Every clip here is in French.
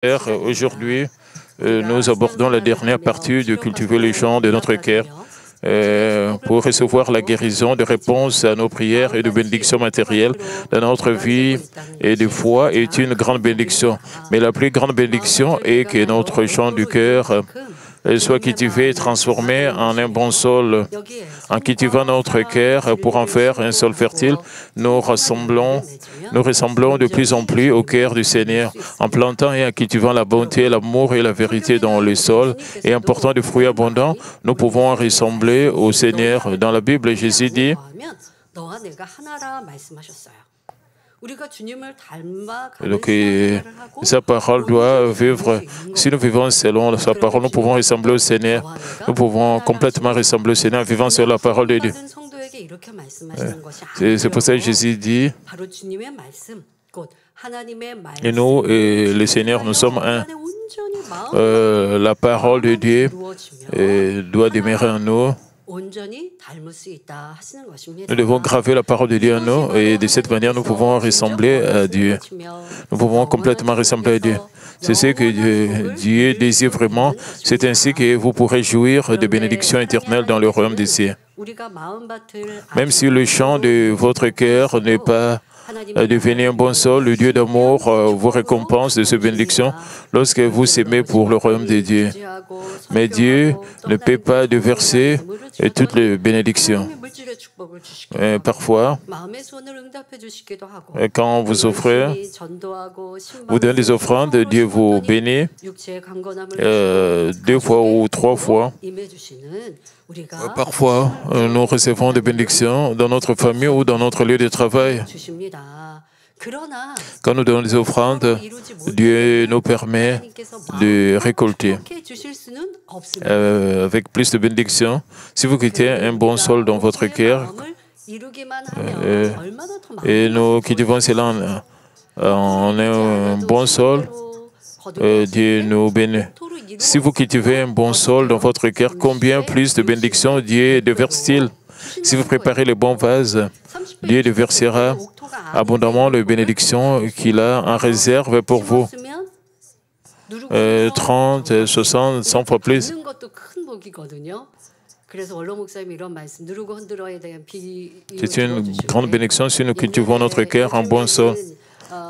Aujourd'hui, nous abordons la dernière partie de cultiver les champs de notre cœur pour recevoir la guérison de réponses à nos prières et de bénédictions matérielles dans notre vie et de foi est une grande bénédiction. Mais la plus grande bénédiction est que notre champ du cœur soit cultivé et transformé en un bon sol. En cultivant notre cœur pour en faire un sol fertile, nous ressemblons de plus en plus au cœur du Seigneur. En plantant et en cultivant la bonté, l'amour et la vérité dans le sol et en portant des fruits abondants, nous pouvons ressembler au Seigneur. Dans la Bible, Jésus dit donc, sa parole doit vivre. Si nous vivons selon sa parole, nous pouvons ressembler au Seigneur. Nous pouvons complètement ressembler au Seigneur en vivant sur la parole de Dieu. C'est pour ça que Jésus dit, et nous et le Seigneur, nous sommes un. La parole de Dieu doit demeurer en nous. Nous devons graver la parole de Dieu en nous et de cette manière, nous pouvons ressembler à Dieu. Nous pouvons complètement ressembler à Dieu. C'est ce que Dieu désire vraiment. C'est ainsi que vous pourrez jouir de bénédictions éternelles dans le royaume des cieux. Même si le champ de votre cœur n'est pas devenu un bon sol, le Dieu d'amour vous récompense de ces bénédictions lorsque vous s'aimez pour le royaume de Dieu. Mais Dieu ne peut pas déverser toutes les bénédictions. Parfois, quand vous offrez, vous donnez des offrandes, Dieu vous bénit 2 fois ou 3 fois. Parfois, nous recevons des bénédictions dans notre famille ou dans notre lieu de travail. Quand nous donnons des offrandes, Dieu nous permet de récolter avec plus de bénédictions. Si vous quittez un bon sol dans votre cœur, et nous cultivons cela en un bon sol, Dieu nous bénit. Si vous cultivez un bon sol dans votre cœur, combien plus de bénédictions Dieu déverse-t-il? Si vous préparez les bons vases, Dieu déversera abondamment les bénédictions qu'il a en réserve pour vous. 30, 60, 100 fois plus. C'est une grande bénédiction si nous cultivons notre cœur en bon sol.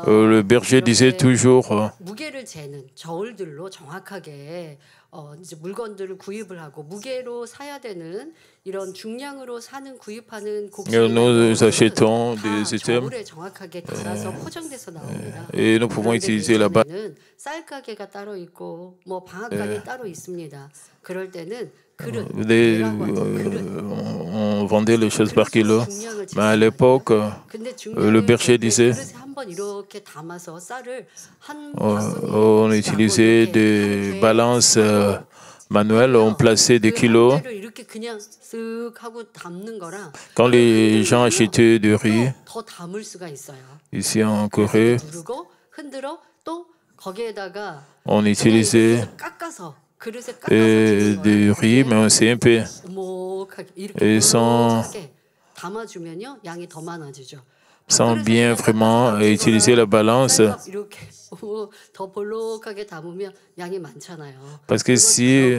Le berger disait toujours nous achetons des items et nous pouvons utiliser là-bas. On vendait les choses par kilo, mais à l'époque, le berger disait on utilisait des balances manuelles, on plaçait des kilos. Quand les gens achetaient du riz, ici en Corée, on utilisait du riz, mais on CMP. Et sans bien vraiment utiliser la balance. Parce que si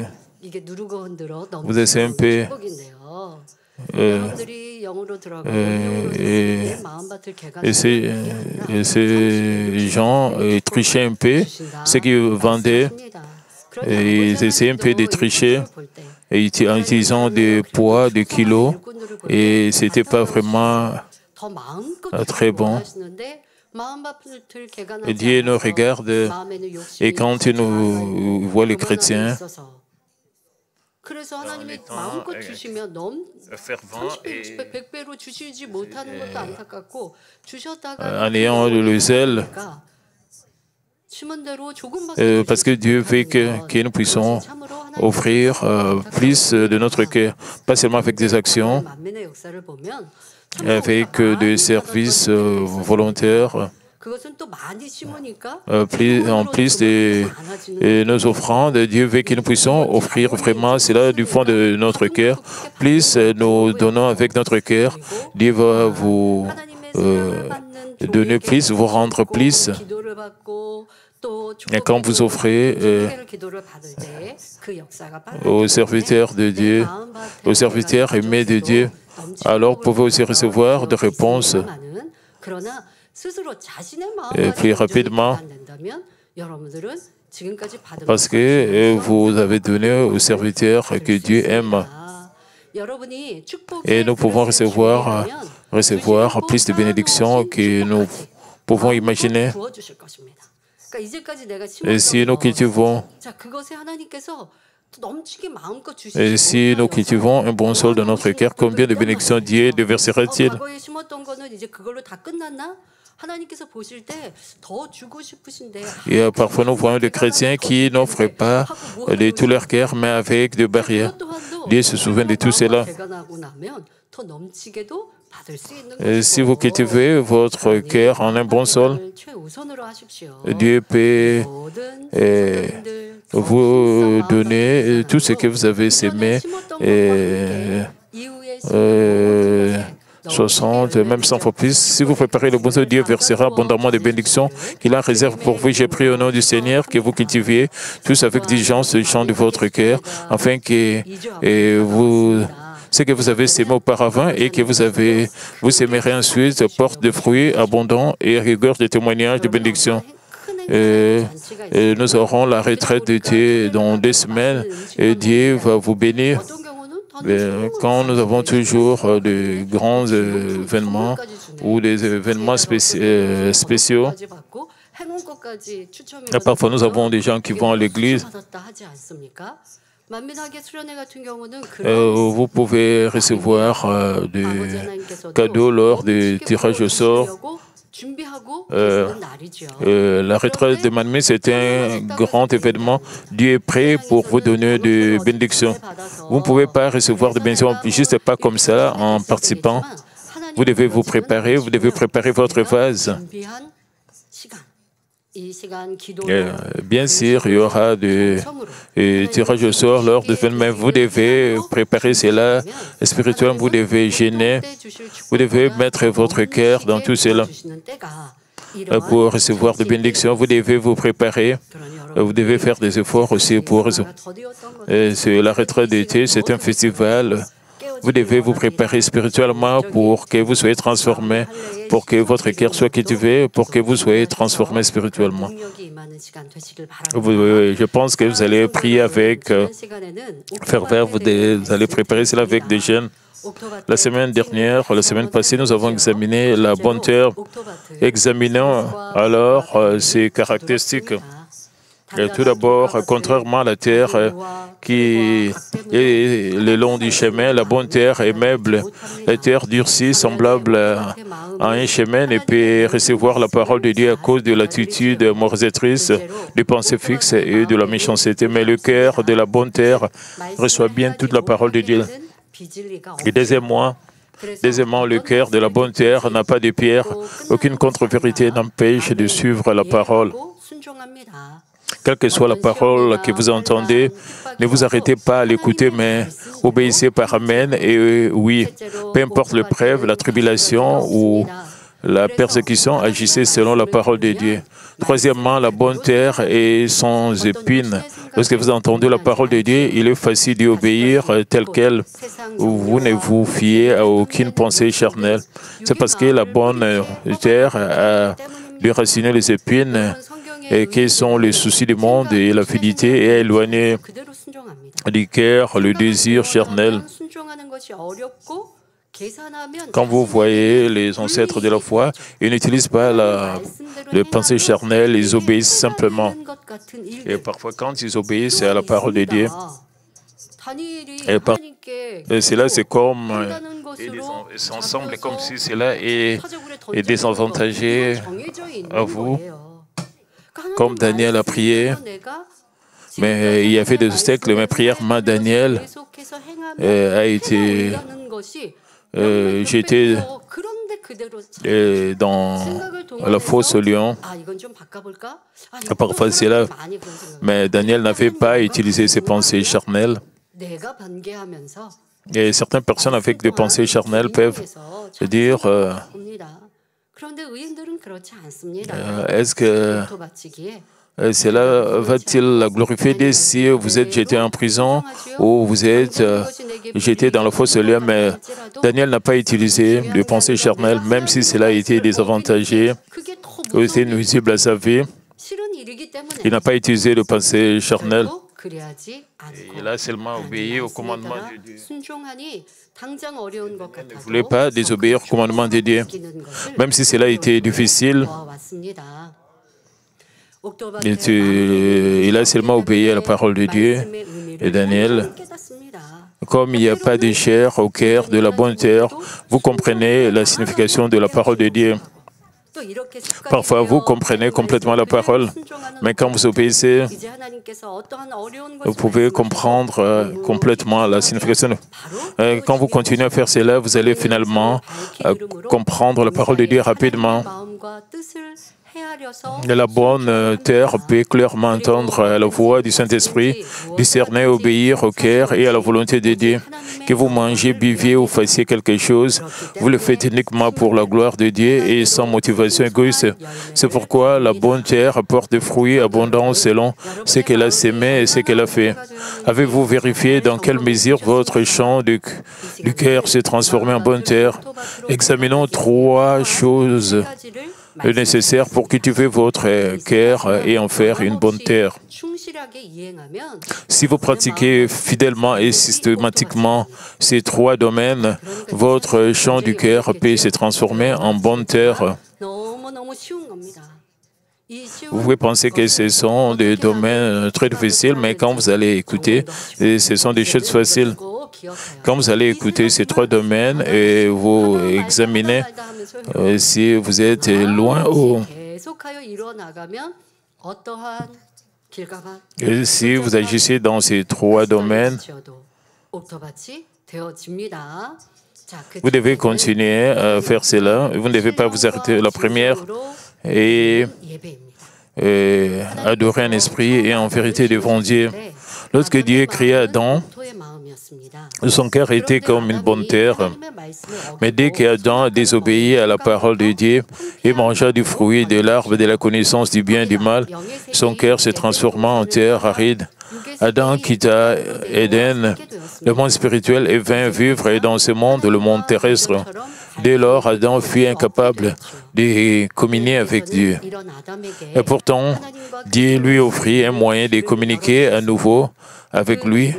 vous êtes CMP, et ces gens trichaient un peu, ceux qui vendaient, et ils essayaient un peu de tricher en utilisant des poids, des kilos, et ce n'était pas vraiment très bon. Et Dieu nous regarde, et quand il nous voit les chrétiens, en étant fervent et en ayant le zèle, parce que Dieu veut que nous puissions offrir plus de notre cœur, pas seulement avec des actions, avec des services volontaires. En plus de nos offrandes, Dieu veut que nous puissions offrir vraiment cela du fond de notre cœur. Plus nous donnons avec notre cœur, Dieu va vous donner plus, vous rendre plus. Et quand vous offrez aux serviteurs de Dieu, aux serviteurs aimés de Dieu, alors vous pouvez aussi recevoir des réponses plus rapidement parce que vous avez donné aux serviteurs que Dieu aime. Et nous pouvons recevoir plus de bénédictions que nous pouvons imaginer. Et si nous cultivons un bon sol dans notre cœur, combien de bénédictions Dieu déversera-t-il? Et parfois nous voyons des chrétiens qui n'offrent pas de tout leur cœur, mais avec des barrières. Dieu se souvient de tout cela. Et si vous cultivez votre cœur en un bon sol, Dieu peut vous donner tout ce que vous avez sémé, 60, même 100 fois plus. Si vous préparez le bon sol, Dieu versera abondamment de bénédictions qu'il a réserve pour vous. J'ai pris au nom du Seigneur que vous cultiviez tous avec diligence le champ de votre cœur, afin que ce que vous avez sémé auparavant et que vous sémerez ensuite porte de fruits abondants et rigueur de témoignages de bénédictions. Nous aurons la retraite d'été dans 2 semaines et Dieu va vous bénir. Quand nous avons toujours de grands événements ou des événements spéciaux, parfois nous avons des gens qui vont à l'église. Vous pouvez recevoir des cadeaux lors du tirage au sort. La retraite de Manmé, c'est un grand événement. Dieu est prêt pour vous donner des bénédictions. Vous ne pouvez pas recevoir des bénédictions juste pas comme ça en participant. Vous devez vous préparer, vous devez préparer votre vase. Bien sûr, il y aura des tirages au sort lors de l'événement. Vous devez préparer cela spirituellement, vous devez gêner, vous devez mettre votre cœur dans tout cela. Pour recevoir des bénédictions, vous devez vous préparer, vous devez faire des efforts aussi pour... C'est la retraite d'été, c'est un festival. Vous devez vous préparer spirituellement pour que vous soyez transformés, pour que votre cœur soit cultivé, pour que vous soyez transformés spirituellement. Je pense que vous allez prier avec ferveur, vous allez préparer cela avec des jeunes. La semaine passée, nous avons examiné la bonne terre. Examinons alors ses caractéristiques. Tout d'abord, contrairement à la terre qui est le long du chemin, la bonne terre est meuble. La terre durcie, semblable à un chemin, ne peut recevoir la parole de Dieu à cause de l'attitude moralisatrice, des pensées fixes et de la méchanceté. Mais le cœur de la bonne terre reçoit bien toute la parole de Dieu. Et deuxièmement, le cœur de la bonne terre n'a pas de pierre. Aucune contre-vérité n'empêche de suivre la parole. Quelle que soit la parole que vous entendez, ne vous arrêtez pas à l'écouter, mais obéissez par Amen et oui. Peu importe l'épreuve, la tribulation ou la persécution, agissez selon la parole de Dieu. Troisièmement, la bonne terre est sans épines. Lorsque vous entendez la parole de Dieu, il est facile d'y obéir telle qu'elle. Vous ne vous fiez à aucune pensée charnelle. C'est parce que la bonne terre a déraciné les épines et qui sont les soucis du monde et la fidélité et éloigner du cœur le désir charnel. Quand vous voyez les ancêtres de la foi, ils n'utilisent pas les pensées charnelles, ils obéissent simplement. Et parfois, quand ils obéissent à la parole de Dieu, et cela, c'est comme ils ensemble comme si cela est désavantagé à vous. Comme Daniel a prié, mais il y avait des obstacles, mais prière Daniel a été... J'étais dans la fosse au lion. Parfois c'est là, mais Daniel n'avait pas utilisé ses pensées charnelles. Et certaines personnes avec des pensées charnelles peuvent se dire est-ce que cela va-t-il glorifier si vous êtes jeté en prison ou vous êtes jeté dans le fosse lieu? Mais Daniel n'a pas utilisé de pensée charnelle, même si cela a été désavantagé ou était nuisible à sa vie. Il n'a pas utilisé de pensée charnelle. Il a seulement obéi au commandement de Dieu. Il ne voulait pas désobéir au commandement de Dieu, même si cela a été difficile. Il a seulement obéi à la parole de Dieu. Et Daniel, comme il n'y a pas de chair au cœur de la bonne terre, vous comprenez la signification de la parole de Dieu. Parfois, vous comprenez complètement la parole, mais quand vous obéissez, vous pouvez comprendre complètement la signification. Quand vous continuez à faire cela, vous allez finalement comprendre la parole de Dieu rapidement. La bonne terre peut clairement entendre la voix du Saint-Esprit, discerner, obéir au cœur et à la volonté de Dieu. Que vous mangez, buviez ou fassiez quelque chose, vous le faites uniquement pour la gloire de Dieu et sans motivation égoïste. C'est pourquoi la bonne terre porte des fruits abondants selon ce qu'elle a sémé et ce qu'elle a fait. Avez-vous vérifié dans quelle mesure votre champ du cœur s'est transformé en bonne terre? Examinons 3 choses nécessaire pour cultiver votre cœur et en faire une bonne terre. Si vous pratiquez fidèlement et systématiquement ces 3 domaines, votre champ du cœur peut se transformer en bonne terre. Vous pouvez penser que ce sont des domaines très difficiles, mais quand vous allez écouter, ce sont des choses faciles. Quand vous allez écouter ces 3 domaines et vous examinez si vous êtes loin ou si vous agissez dans ces 3 domaines, vous devez continuer à faire cela. Vous ne devez pas vous arrêter. La première est adorer en esprit et en vérité devant Dieu. Lorsque Dieu créa Adam, son cœur était comme une bonne terre. Mais dès qu'Adam a désobéi à la parole de Dieu et mangea du fruit de l'arbre de la connaissance du bien et du mal, son cœur se transforma en terre aride. Adam quitta Éden, le monde spirituel, et vint vivre dans ce monde, le monde terrestre. Dès lors, Adam fut incapable de communier avec Dieu. Et pourtant, Dieu lui offrit un moyen de communiquer à nouveau avec lui.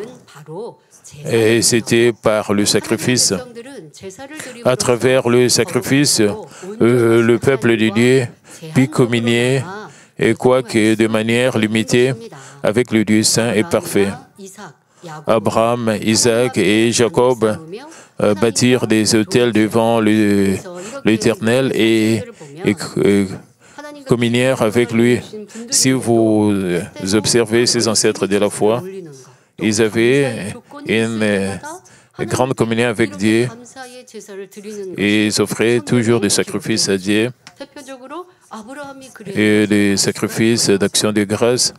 Et c'était par le sacrifice. À travers le sacrifice, le peuple de Dieu put communier, et quoique de manière limitée, avec le Dieu saint et parfait. Abraham, Isaac et Jacob bâtirent des autels devant l'Éternel et communièrent avec lui. Si vous observez ces ancêtres de la foi, ils avaient une grande communion avec Dieu et ils offraient toujours des sacrifices à Dieu et des sacrifices d'action de grâce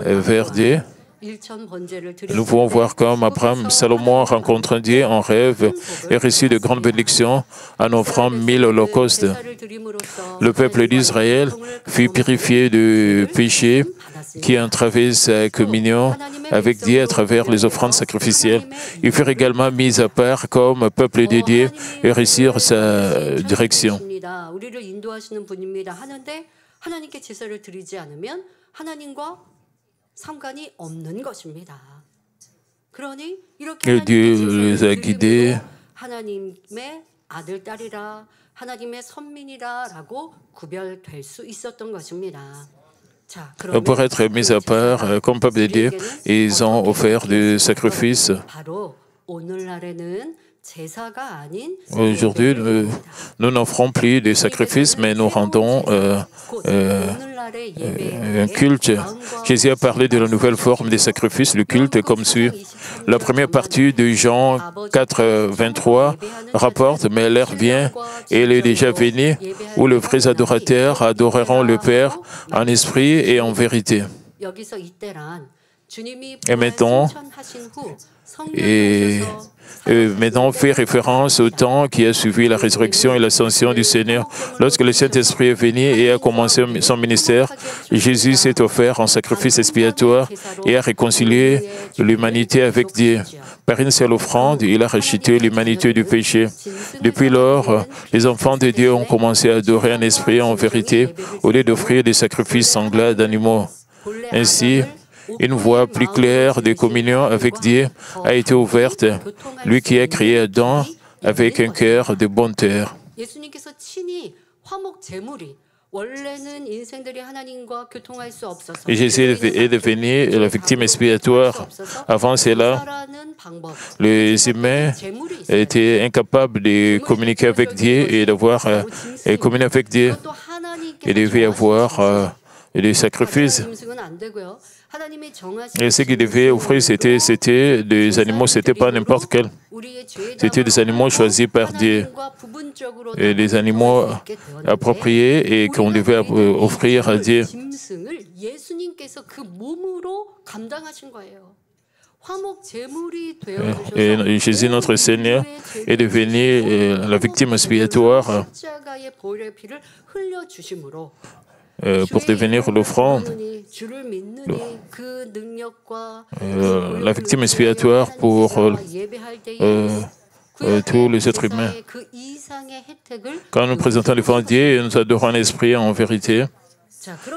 vers Dieu. Nous pouvons voir comme Abraham, Salomon rencontrant Dieu en rêve et reçut de grandes bénédictions en offrant 1000 holocaustes. Le peuple d'Israël fut purifié du péché qui entravait sa communion avec Dieu à travers les offrandes sacrificielles. Ils furent également mis à part comme peuple de Dieu et réussirent sa direction. Et Dieu les a guidés. Pour être mis à part comme peuple de Dieu, ils ont offert des sacrifices. Aujourd'hui, nous n'offrons plus de sacrifices, mais nous rendons un culte. Jésus a parlé de la nouvelle forme des sacrifices, le culte comme suit. La première partie de Jean 4, 23 rapporte, mais l'heure vient, et elle est déjà venue, où les vrais adorateurs adoreront le Père en esprit et en vérité. Et maintenant, fait référence au temps qui a suivi la résurrection et l'ascension du Seigneur. Lorsque le Saint-Esprit est venu et a commencé son ministère, Jésus s'est offert en sacrifice expiatoire et a réconcilié l'humanité avec Dieu. Par une seule offrande, il a racheté l'humanité du péché. Depuis lors, les enfants de Dieu ont commencé à adorer en esprit et en vérité au lieu d'offrir des sacrifices sanglants d'animaux. Ainsi, une voie plus claire de communion avec Dieu a été ouverte, lui qui a créé Adam avec un cœur de bonté. Et Jésus est devenu la victime expiatoire. Avant cela, les humains étaient incapables de communiquer avec Dieu et d'avoir communiqué avec Dieu. Il devait y avoir des sacrifices. Et ce qu'ils devaient offrir, c'était des animaux, c'était pas n'importe quel. C'était des animaux choisis par Dieu. Et des animaux appropriés et qu'on devait offrir à Dieu. Et Jésus, notre Seigneur, est devenu la victime expiatoire pour devenir l'offrande, la victime expiatoire pour tous les êtres humains. Quand nous présentons devant Dieu et nous adorons en esprit et en vérité,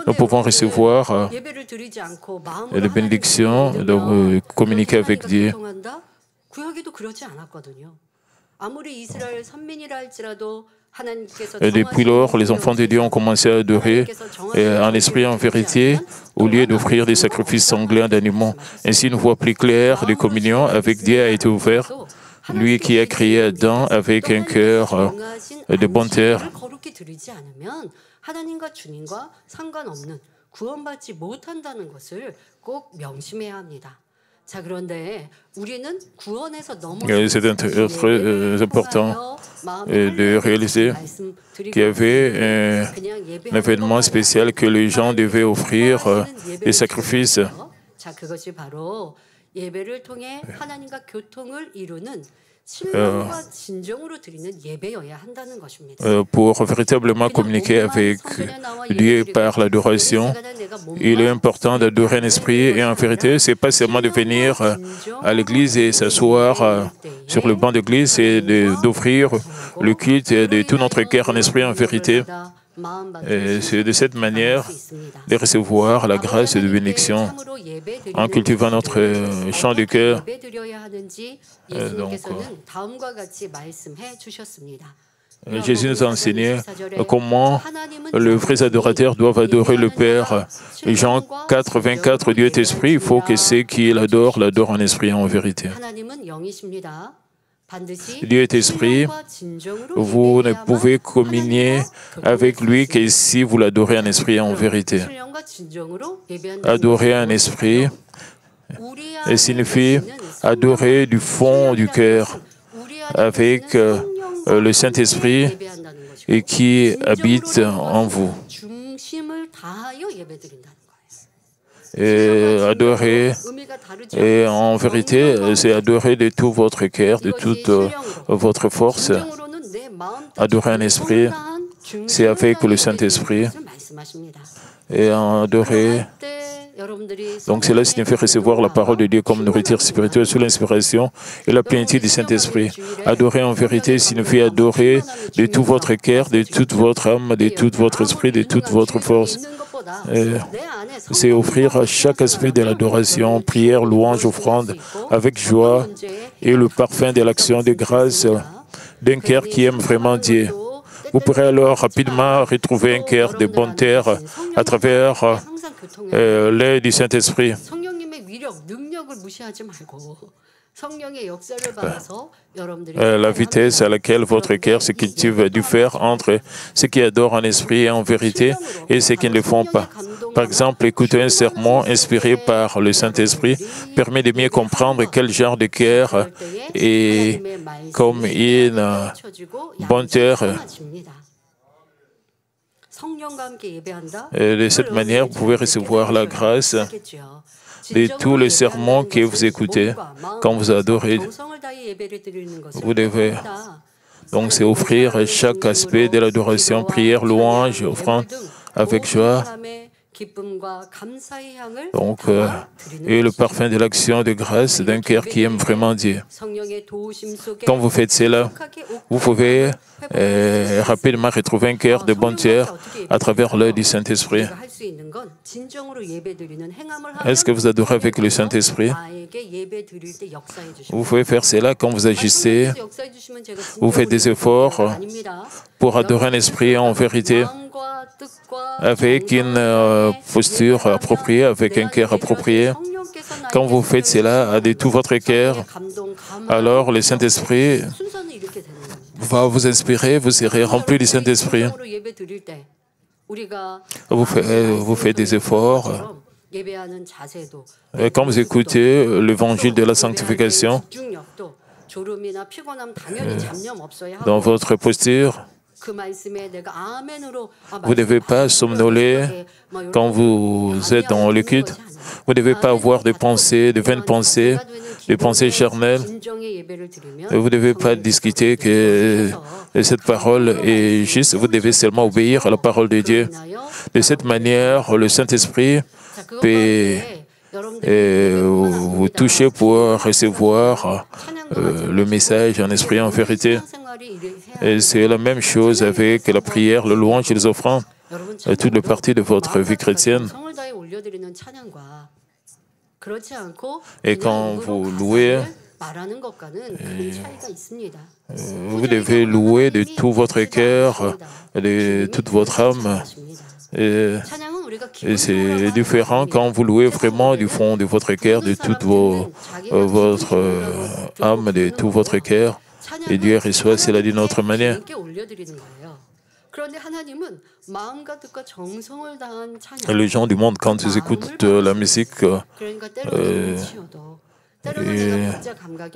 nous pouvons recevoir les bénédictions de communiquer avec Dieu. Et depuis lors, les enfants de Dieu ont commencé à adorer en esprit et en vérité, au lieu d'offrir des sacrifices sanglants d'animaux. Ainsi, une voie plus claire de communion avec Dieu a été ouverte, lui qui a créé Adam avec un cœur de bonté. C'est très important de réaliser qu'il y avait un événement spécial que les gens devaient offrir des sacrifices. Pour véritablement communiquer avec Dieu par l'adoration, il est important d'adorer en esprit et en vérité. Ce n'est pas seulement de venir à l'église et s'asseoir sur le banc d'église et d'offrir le culte de tout notre cœur en esprit et en vérité. C'est de cette manière de recevoir la grâce et de bénédiction en cultivant notre chant de cœur. Jésus nous a enseigné comment les vrais adorateurs doivent adorer le Père. Jean 4, 24, Dieu est esprit, il faut que ceux qui l'adorent en esprit et en vérité. Dieu est esprit, vous ne pouvez communier avec lui que si vous l'adorez en esprit et en vérité. Adorer en esprit signifie adorer du fond du cœur avec le Saint-Esprit et qui habite en vous. Et adorer, et en vérité, c'est adorer de tout votre cœur, de toute votre force. Adorer en esprit, c'est avec le Saint-Esprit. Et adorer, donc cela signifie recevoir la parole de Dieu comme nourriture spirituelle sous l'inspiration et la plénitude du Saint-Esprit. Adorer en vérité signifie adorer de tout votre cœur, de toute votre âme, de tout votre esprit, de toute votre force. C'est offrir à chaque aspect de l'adoration, prière, louange, offrande, avec joie et le parfum de l'action de grâce d'un cœur qui aime vraiment Dieu. Vous pourrez alors rapidement retrouver un cœur de bonne terre à travers l'aide du Saint-Esprit. La vitesse à laquelle votre cœur se cultive diffère entre ceux qui adorent en esprit et en vérité et ceux qui ne le font pas. Par exemple, écouter un sermon inspiré par le Saint-Esprit permet de mieux comprendre quel genre de cœur est comme une bonne terre. Et de cette manière, vous pouvez recevoir la grâce de tous les sermons que vous écoutez quand vous adorez. Vous devez donc c'est offrir chaque aspect de l'adoration, prière, louange, offrande avec joie. Donc, et le parfum de l'action de grâce d'un cœur qui aime vraiment Dieu. Quand vous faites cela, vous pouvez rapidement retrouver un cœur de bonté à travers l'œil du Saint-Esprit. Est-ce que vous adorez avec le Saint-Esprit? Vous pouvez faire cela quand vous agissez. Vous faites des efforts pour adorer un esprit en vérité, avec une posture appropriée, avec un cœur approprié. Quand vous faites cela de tout votre cœur, alors le Saint-Esprit va vous inspirer, vous serez rempli du Saint-Esprit. Vous faites des efforts. Et quand vous écoutez l'évangile de la sanctification, dans votre posture, vous ne devez pas somnoler quand vous êtes dans le culte. Vous ne devez pas avoir de pensées, de vaines pensées, de pensées charnelles. Vous ne devez pas discuter que cette parole est juste. Vous devez seulement obéir à la parole de Dieu. De cette manière, le Saint-Esprit peut vous toucher pour recevoir le message en esprit en vérité. Et c'est la même chose avec la prière, le louange et les offrandes, toute la partie de votre vie chrétienne. Et quand vous louez, vous devez louer de tout votre cœur, de toute votre âme. Et c'est différent quand vous louez vraiment du fond de votre cœur, de toute votre âme, de tout votre cœur. Et Dieu reçoit cela d'une autre manière. Les gens du monde, quand ils écoutent la musique,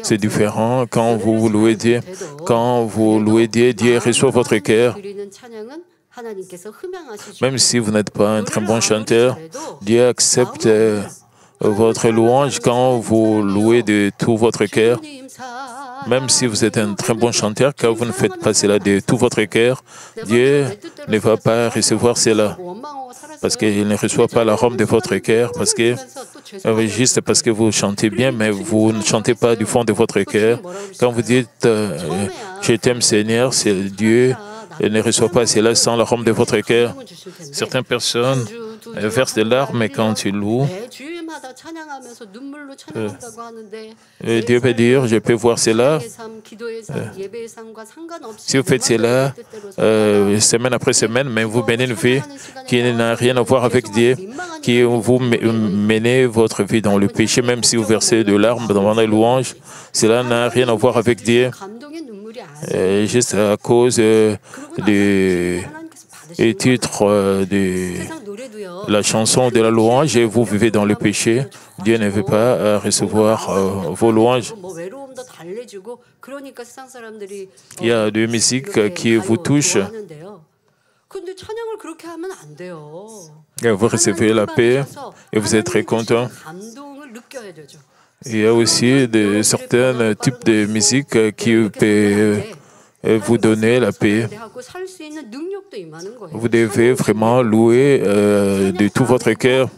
c'est différent quand vous louez Dieu. Quand vous louez Dieu, Dieu reçoit votre cœur. Même si vous n'êtes pas un très bon chanteur, Dieu accepte votre louange quand vous louez de tout votre cœur. Même si vous êtes un très bon chanteur, quand vous ne faites pas cela de tout votre cœur, Dieu ne va pas recevoir cela. Parce qu'il ne reçoit pas l'arôme de votre cœur, parce que juste parce que vous chantez bien, mais vous ne chantez pas du fond de votre cœur. Quand vous dites « Je t'aime Seigneur », c'est Dieu ne reçoit pas cela sans l'arôme de votre cœur. Certaines personnes versent des larmes quand ils louent. Dieu peut dire, je peux voir cela. Si vous faites cela semaine après semaine, mais vous menez une vie qui n'a rien à voir avec Dieu, qui vous menez votre vie dans le péché, même si vous versez de larmes dans les louanges, cela n'a rien à voir avec Dieu. Juste à cause du titre de la chanson de la louange et vous vivez dans le péché, Dieu ne veut pas recevoir vos louanges. Il y a des musiques qui vous touchent. Et vous recevez la paix et vous êtes très content. Il y a aussi certains types de musique qui peuvent vous donner la paix. Vous devez vraiment louer de tout votre cœur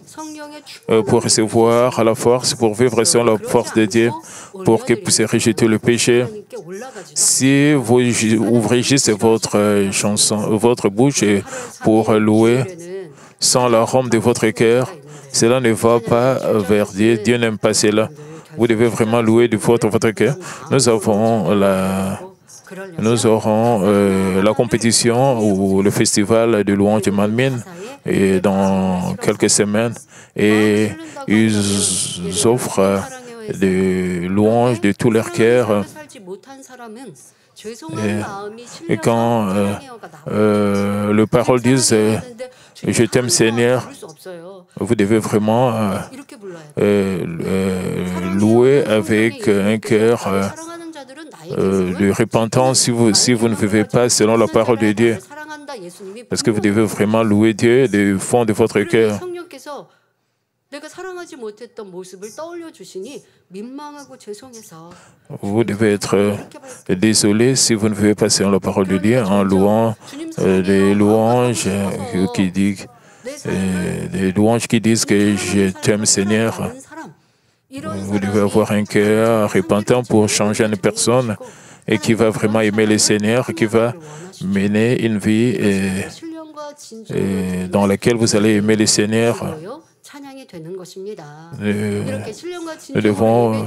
pour recevoir la force, pour vivre selon la force de Dieu, pour que vous puissiez rejeter le péché. Si vous ouvrez juste votre bouche pour louer sans l'arôme de votre cœur, cela ne va pas vers Dieu. Dieu n'aime pas cela. Vous devez vraiment louer de votre cœur. Nous aurons la compétition ou le festival de louange de Manmin et dans quelques semaines. Et ils offrent des louanges de tout leur cœur. Et quand les paroles disent « Je t'aime Seigneur », vous devez vraiment louer avec un cœur de repentance si vous ne vivez pas selon la parole de Dieu. Parce que vous devez vraiment louer Dieu du fond de votre cœur. Vous devez être désolé si vous ne pouvez pas selon la parole de Dieu en louant des louanges qui disent que je t'aime Seigneur. Vous devez avoir un cœur repentant pour changer une personne et qui va vraiment aimer le Seigneur, qui va mener une vie dans laquelle vous allez aimer le Seigneur. Nous devons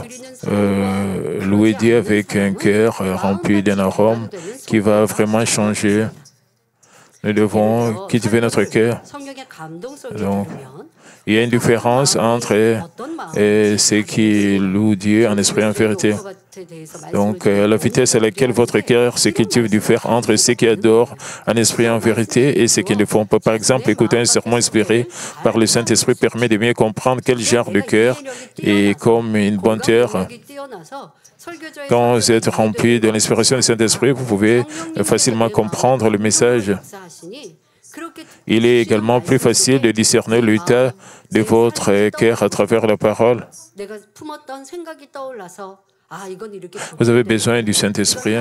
louer Dieu avec un cœur rempli d'un arôme qui va vraiment changer. Nous devons cultiver notre cœur. Donc, il y a une différence entre ceux qui louent Dieu en esprit et en vérité. Donc, la vitesse à laquelle votre cœur se cultive diffère entre ceux qui adorent en esprit et en vérité et ceux qui ne le font pas. Par exemple, écouter un sermon inspiré par le Saint-Esprit permet de mieux comprendre quel genre de cœur est comme une bonne terre. Quand vous êtes rempli de l'inspiration du Saint-Esprit, vous pouvez facilement comprendre le message. Il est également plus facile de discerner l'état de votre cœur à travers la parole. Vous avez besoin du Saint-Esprit.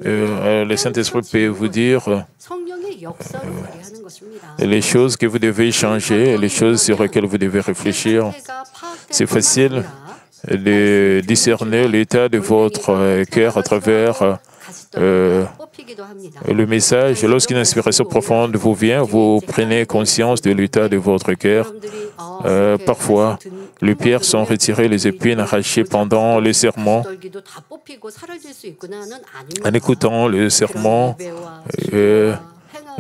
Le Saint-Esprit peut vous dire les choses que vous devez changer, les choses sur lesquelles vous devez réfléchir. C'est facile de discerner l'état de votre cœur à travers le message. Lorsqu'une inspiration profonde vous vient, vous prenez conscience de l'état de votre cœur. Parfois, les pierres sont retirées, les épines arrachées pendant le sermon. En écoutant le sermon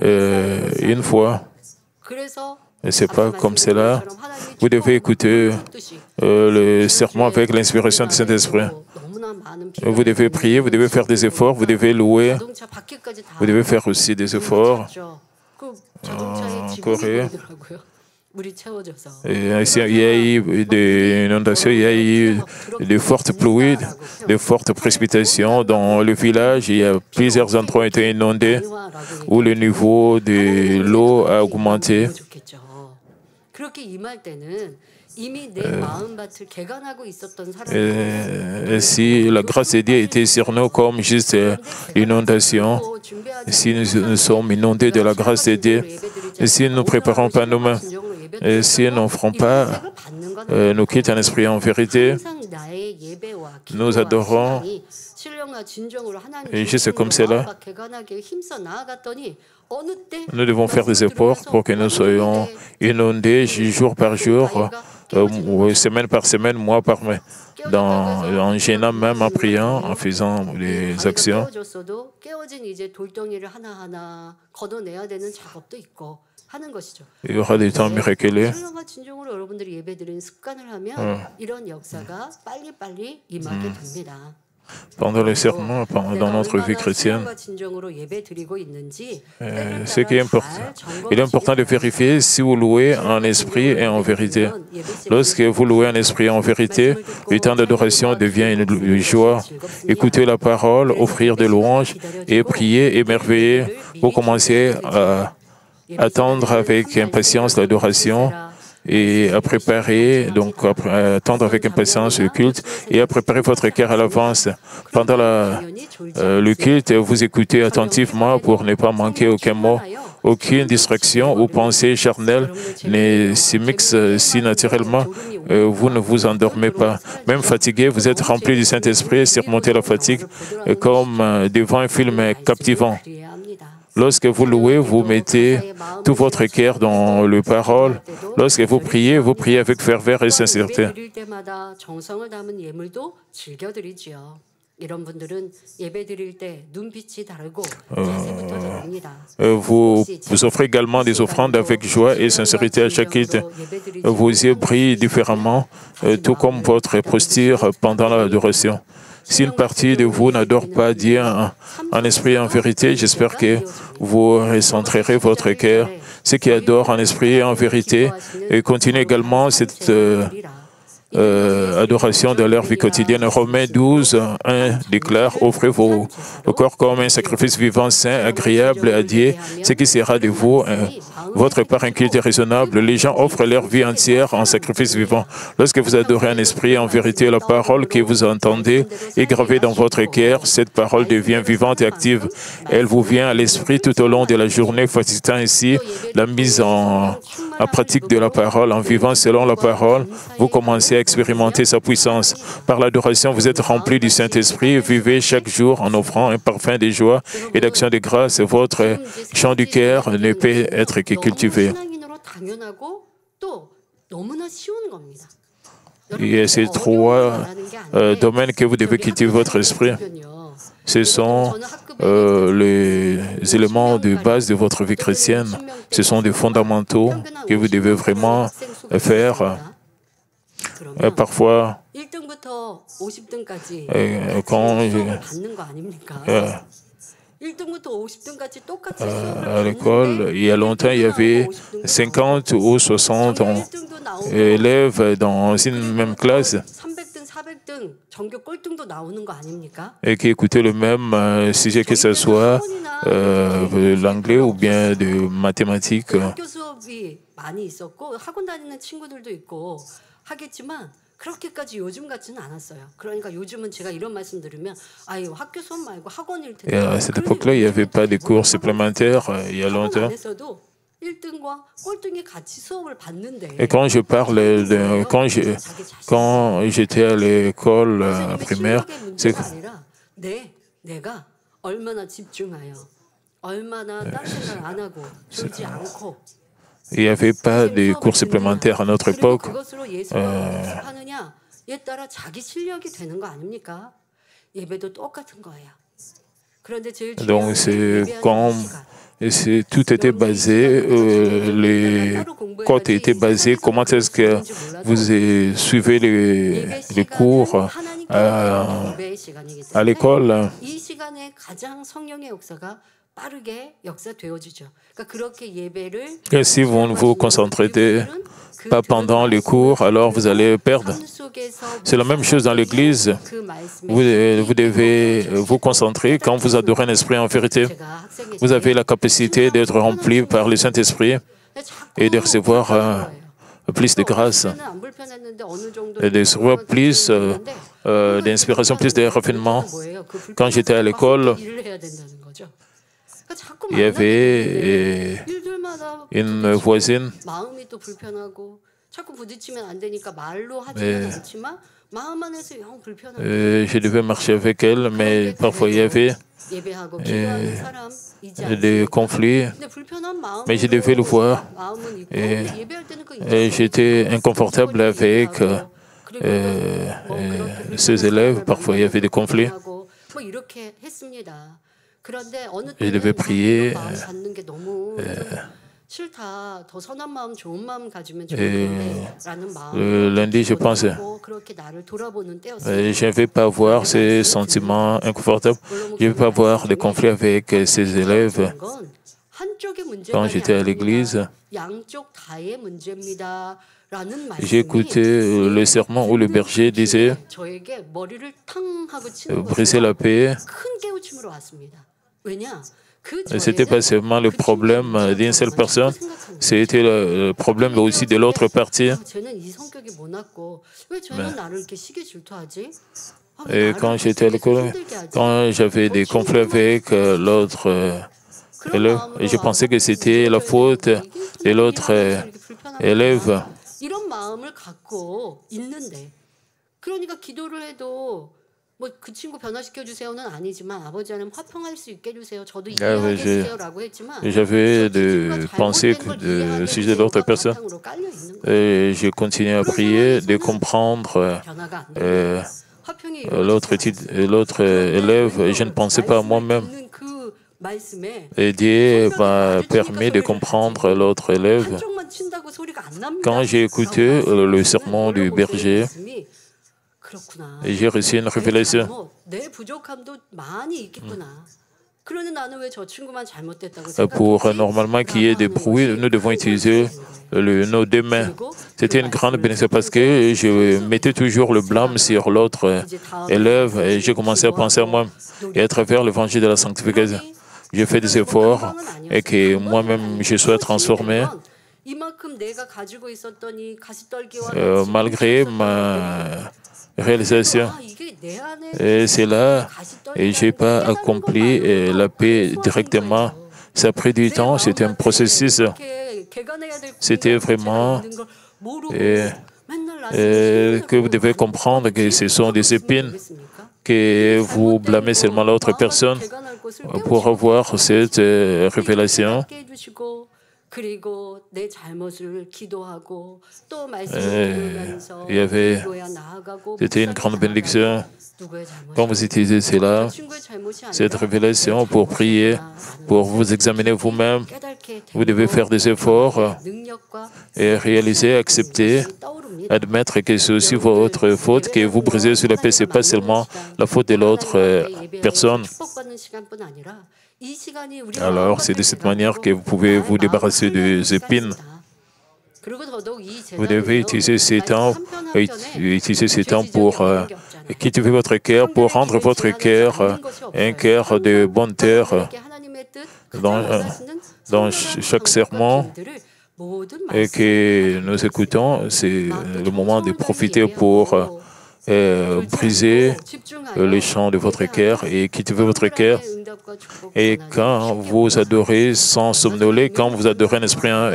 une fois, et ce n'est pas comme cela. Vous devez écouter le sermon avec l'inspiration du Saint-Esprit. Vous devez prier, vous devez faire des efforts, vous devez louer, vous devez faire aussi des efforts. En Corée, il y a eu des inondations, il y a eu de fortes pluies, de fortes précipitations. Dans le village, il y a plusieurs endroits qui ont été inondés où le niveau de l'eau a augmenté. Si la grâce de Dieu était sur nous comme juste l'inondation, si nous sommes inondés de la grâce de Dieu, et si nous ne préparons pas nous-mêmes, et si nous ne ferons pas nos cultes en esprit et en vérité, nous adorons et juste comme cela. Nous devons faire des efforts pour que nous soyons inondés jour par jour, semaine par semaine, mois par mois, en gênant même, en priant, en faisant des actions. Il y aura des temps miraculeux. Pendant le sermon, dans notre vie chrétienne, ce qui est important, il est important de vérifier si vous louez en esprit et en vérité. Lorsque vous louez en esprit et en vérité, le temps d'adoration devient une joie. Écouter la parole, offrir des louanges et prier, émerveiller. Vous commencez à attendre avec impatience l'adoration et à préparer, donc à attendre avec impatience le culte et à préparer votre cœur à l'avance. Pendant le culte, vous écoutez attentivement pour ne pas manquer aucun mot. Aucune distraction ou pensée charnelle ne s'immixe si naturellement. Vous ne vous endormez pas. Même fatigué, vous êtes rempli du Saint-Esprit et surmontez la fatigue comme devant un film captivant. Lorsque vous louez, vous mettez tout votre cœur dans les paroles. Lorsque vous priez avec ferveur et sincérité. Vous offrez également des offrandes avec joie et sincérité à chaque culte. Vos yeux brillent différemment, tout comme votre posture pendant l'adoration. Si une partie de vous n'adore pas Dieu en esprit et en vérité, j'espère que vous recentrerez votre cœur. Ceux qui adorent en esprit et en vérité, et continuez également cette adoration de leur vie quotidienne. Romains 12, 1 déclare, offrez vos corps comme un sacrifice vivant, saint, agréable à Dieu, ce qui sera de vous votre part un culte raisonnable. Les gens offrent leur vie entière en sacrifice vivant. Lorsque vous adorez en esprit, en vérité, la parole que vous entendez est gravée dans votre cœur. Cette parole devient vivante et active. Elle vous vient à l'esprit tout au long de la journée, facilitant ainsi la mise en pratique de la parole. En vivant selon la parole, vous commencez à expérimenter sa puissance. Par l'adoration, vous êtes rempli du Saint-Esprit. Vivez chaque jour en offrant un parfum de joie et d'action de grâce. Votre chant du cœur ne peut être que cultivé. Il y a ces trois domaines que vous devez cultiver votre esprit. Ce sont les éléments de base de votre vie chrétienne. Ce sont des fondamentaux que vous devez vraiment faire. Parfois, quand à l'école, il y a longtemps, il y avait 50 ou 60 élèves dans une même classe et qui écoutaient le même sujet, que ce soit l'anglais ou bien de mathématiques. Et à cette époque-là, il n'y avait pas de cours supplémentaires il y a longtemps. Et quand je parle quand j'étais à l'école primaire, c'est que il n'y avait pas de cours supplémentaires à notre époque. Donc, tout était basé, les codes étaient basés, comment est-ce que vous suivez les cours à l'école. Et si vous ne vous concentrez pas pendant les cours, alors vous allez perdre. C'est la même chose dans l'Église. Vous devez vous concentrer quand vous adorez un esprit en vérité. Vous avez la capacité d'être rempli par le Saint-Esprit et de recevoir plus de grâce, et de recevoir plus d'inspiration, plus de raffinement. Quand j'étais à l'école, il y avait une voisine. Je devais marcher avec elle, mais parfois il y avait des conflits, mais je devais le voir. Et j'étais inconfortable avec ces élèves. Parfois il y avait des conflits. Je devais prier. Le lundi, je pensais, je ne vais pas avoir ces sentiments inconfortables. Je ne vais pas avoir de conflits avec ces élèves. Quand j'étais à l'église, j'ai écouté le sermon où le berger disait « briser la paix ». C'était pas seulement le problème d'une seule personne, c'était le problème aussi de l'autre partie. Et quand j'étais à l'école, quand j'avais des conflits avec l'autre élève, je pensais que c'était la faute de l'autre élève. J'avais des pensées de sujet de l'autre personne. Et j'ai continué à prier, de comprendre l'autre élève. Je ne pensais pas à moi-même. Et Dieu m'a permis de comprendre l'autre élève. Quand j'ai écouté le sermon du berger, j'ai reçu une révélation. Pour normalement qu'il y ait des bruits, nous devons utiliser nos deux mains. C'était une grande bénédiction parce que je mettais toujours le blâme sur l'autre élève et j'ai commencé à penser à moi. Et à travers l'évangile de la sanctification, j'ai fait des efforts et que moi-même je sois transformé. Malgré ma réalisation, et c'est là et je n'ai pas accompli la paix directement. Ça a pris du temps, c'était un processus. C'était vraiment que vous devez comprendre que ce sont des épines, que vous blâmez seulement l'autre personne pour avoir cette révélation. C'était une grande bénédiction. Quand vous utilisez cela, cette révélation pour prier, pour vous examiner vous-même, vous devez faire des efforts et réaliser, accepter, admettre que c'est aussi votre faute, que vous brisez sur la paix, ce n'est pas seulement la faute de l'autre personne. Alors, c'est de cette manière que vous pouvez vous débarrasser des épines. Vous devez utiliser ces temps pour cultiver votre cœur, pour rendre votre cœur un cœur de bonne terre dans chaque sermon et que nous écoutons. C'est le moment de profiter pour briser le chant de votre cœur et cultiver votre cœur. Et quand vous adorez sans somnoler, quand vous adorez un esprit, en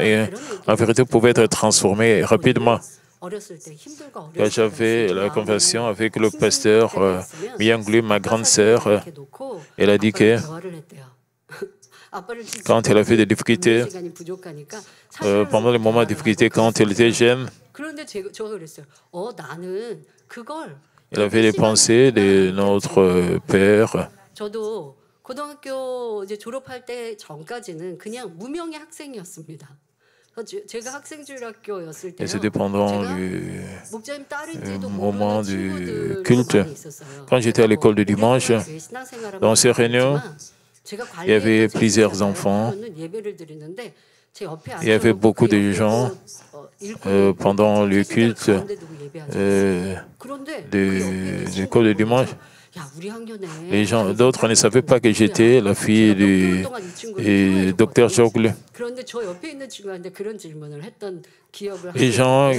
vérité, vous pouvez être transformé rapidement. Quand j'avais la conversation avec le pasteur Myanglu, ma grande sœur, elle a dit que quand elle avait des difficultés, pendant les moments de difficulté, quand elle était jeune, elle avait les pensées de notre Père. Et c'était pendant le moment du culte. Quand j'étais à l'école de dimanche, dans ces réunions, il y avait plusieurs enfants. Il y avait beaucoup de gens pendant le culte de l'école de dimanche. Les gens, d'autres ne savaient pas que j'étais la fille du docteur Joglu. Les gens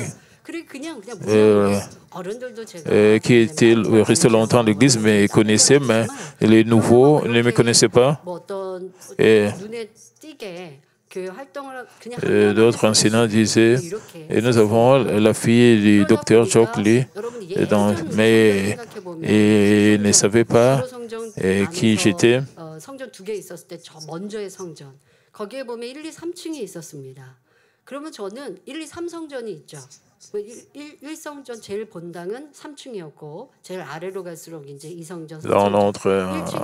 qui étaient restés longtemps à l'église me connaissaient, mais les nouveaux ne me connaissaient pas. Et d'autres enseignants disaient, et nous avons la fille du docteur Joglu, mais ils ne savaient pas qui j'étais. Dans notre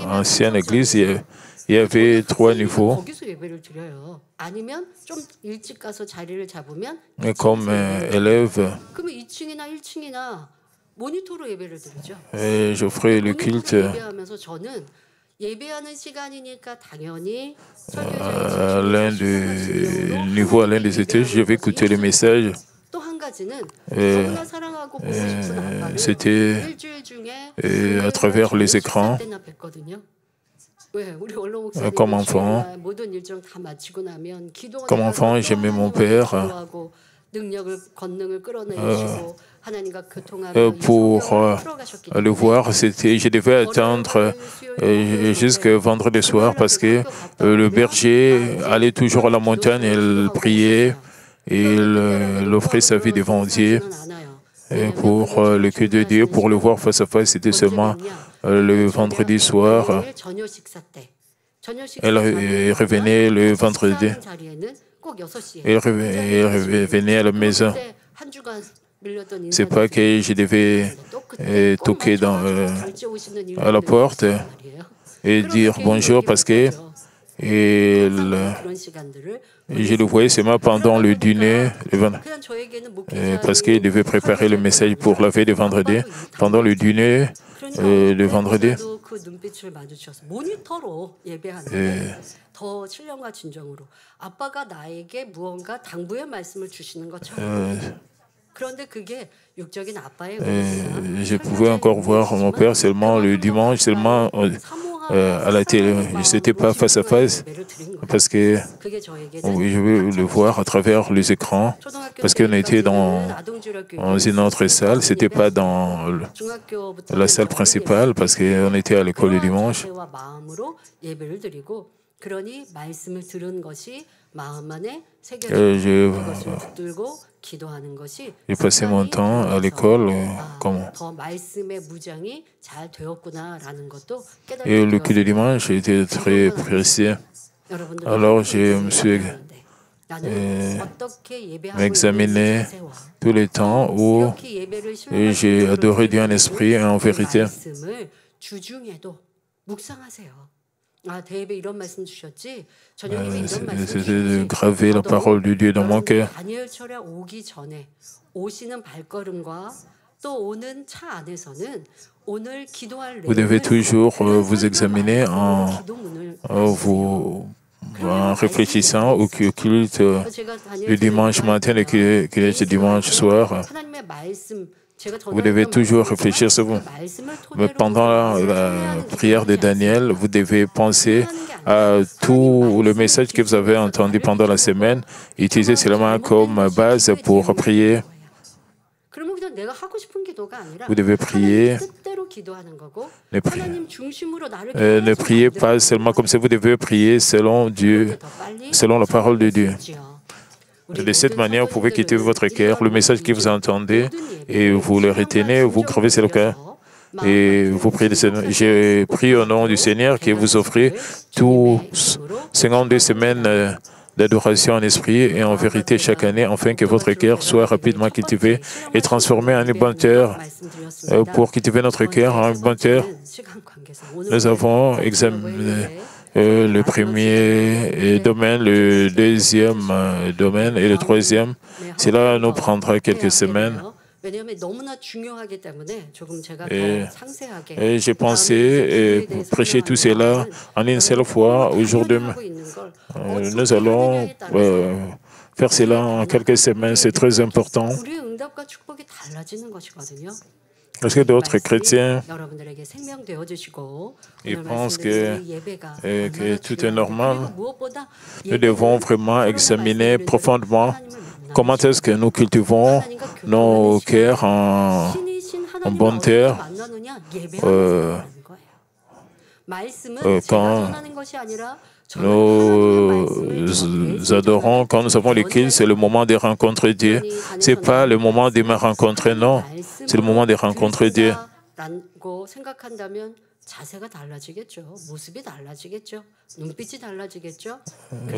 ancienne église, il y avait 3 niveaux. Et comme élève, j'offrais le culte à l'un des niveaux, à l'un des étages. Je vais écouter le message. C'était à travers les écrans. Comme enfant, j'aimais mon père. Pour le voir, je devais attendre jusqu'à vendredi soir parce que le berger allait toujours à la montagne, il priait, il offrait sa vie devant Dieu. Et pour le culte de Dieu, pour le voir face à face, c'était seulement le vendredi soir. Elle revenait le vendredi. Elle revenait à la maison. C'est pas que je devais toquer à la porte et dire bonjour parce que je le voyais seulement pendant le dîner, parce qu'il devait préparer le message pour la veille de vendredi. Pendant le dîner, le vendredi, Je pouvais encore voir mon père seulement le dimanche, seulement à la télé. Ce n'était pas face à face parce que oui, je veux le voir à travers les écrans parce qu'on était dans une autre salle. Ce n'était pas dans la salle principale parce qu'on était à l'école le dimanche. J'ai passé mon temps à l'école et le culte du dimanche était très précis. Alors je me suis examiné tous les temps où j'ai adoré Dieu en esprit et en vérité. C'était de graver la parole de Dieu dans mon cœur. Vous devez toujours vous examiner en réfléchissant au culte du dimanche matin et au culte du dimanche soir. Vous devez toujours réfléchir sur vous. Mais pendant la prière de Daniel, vous devez penser à tout le message que vous avez entendu pendant la semaine, utiliser seulement comme base pour prier. Vous devez prier. Ne priez pas seulement comme ça, vous devez prier selon Dieu, selon la parole de Dieu. De cette manière, vous pouvez quitter votre cœur, le message que vous entendez, et vous le retenez, vous gravez sur le cœur. Et vous priez. J'ai prié au nom du Seigneur qui vous offre tous 52 semaines d'adoration en esprit et en vérité chaque année, afin que votre cœur soit rapidement cultivé et transformé en un bon cœur. Pour cultiver notre cœur en un bon cœur, nous avons examiné le premier domaine, le deuxième domaine et le troisième. Cela nous prendra quelques semaines. Et j'ai pensé prêcher tout cela en une seule fois aujourd'hui. Nous allons faire cela en quelques semaines. C'est très important. Parce que d'autres chrétiens, ils pensent que tout est normal. Nous devons vraiment examiner profondément comment est-ce que nous cultivons nos cœurs en bonne terre. Quand nous adorons, quand nous avons les cultes, c'est le moment de rencontrer Dieu. Ce n'est pas le moment de me rencontrer, non. C'est le moment de rencontrer Dieu.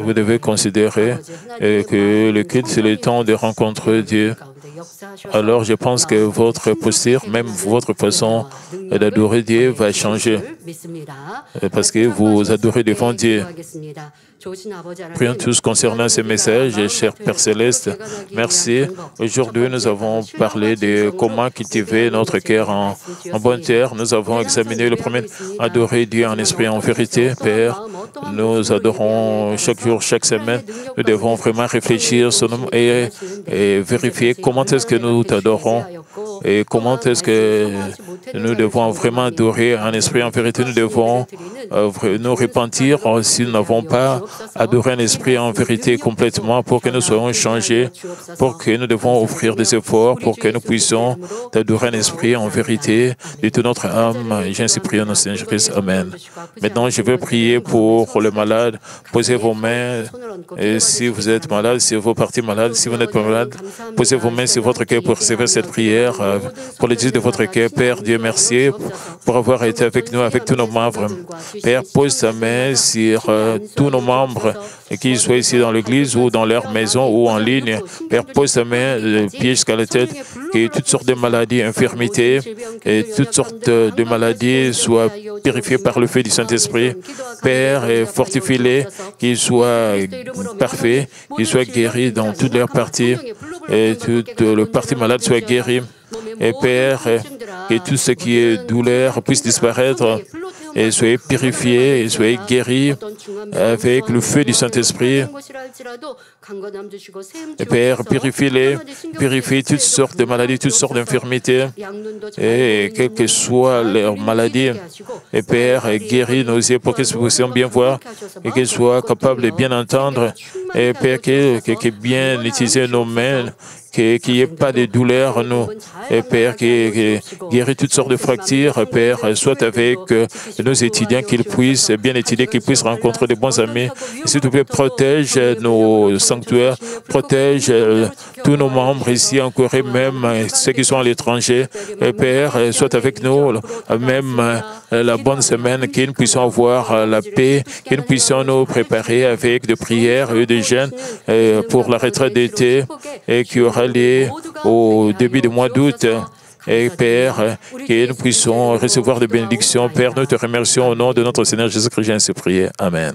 Vous devez considérer que le culte, c'est le temps de rencontrer Dieu. Alors, je pense que votre posture, même votre façon d'adorer Dieu va changer. Parce que vous adorez devant Dieu. Prions tous concernant ce message, cher Père Céleste. Merci. Aujourd'hui, nous avons parlé de comment cultiver notre cœur en bonne terre. Nous avons examiné le premier, adorer Dieu en esprit et en vérité. Père, nous adorons chaque jour, chaque semaine. Nous devons vraiment réfléchir sur nous et vérifier comment est-ce que nous t'adorons et comment est-ce que nous devons vraiment adorer en esprit et en vérité. Nous devons nous repentir si nous n'avons pas adoré en esprit et en vérité complètement pour que nous soyons changés, pour que nous devons offrir des efforts, pour que nous puissions t'adorer en esprit et en vérité de toute notre âme. J'ainsi prie au nom de Seigneur Christ. Amen. Maintenant, je veux prier pour les malades. Posez vos mains. Et si vous êtes malade, si vous partez malade, si vous n'êtes pas malade, posez vos mains sur votre cœur pour recevoir cette prière. Pour le Dieu de votre cœur, Père, Dieu, merci pour avoir été avec nous, avec tous nos membres. Père, pose ta main sur tous nos membres, qu'ils soient ici dans l'église ou dans leur maison ou en ligne. Père, pose ta main du pied jusqu'à la tête, que toutes sortes de maladies, infirmités et toutes sortes de maladies soient purifiées par le feu du Saint-Esprit. Père, fortifie-les, qu'ils soient parfaits, qu'ils soient guéris dans toutes leurs parties et toute le partie malade soit guéri. Et Père, que tout ce qui est douleur puisse disparaître et soyez purifiés et soyez guéris avec le feu du Saint-Esprit. Et Père, purifie-les, purifie toutes sortes de maladies, toutes sortes d'infirmités, et quelles que soient leurs maladies. Et Père, guéris nos yeux pour qu'ils puissent bien voir et qu'ils soient capables de bien entendre. Et Père, qu'ils bien utiliser nos mains, qu'il n'y ait pas de douleur en nous. Et Père, qui guérit toutes sortes de fractures, Père, soit avec nos étudiants, qu'ils puissent bien étudier, qu'ils puissent rencontrer de bons amis. S'il te plaît, protège nos sanctuaires, protège tous nos membres ici en Corée, même ceux qui sont à l'étranger. Et Père, soit avec nous, même la bonne semaine, que nous puissions avoir la paix, que nous puissions nous préparer avec des prières et des jeûnes pour la retraite d'été et qui aura lieu au début du mois d'août. Et Père, que nous puissions recevoir des bénédictions. Père, nous te remercions au nom de notre Seigneur Jésus-Christ, ainsi prié. Amen.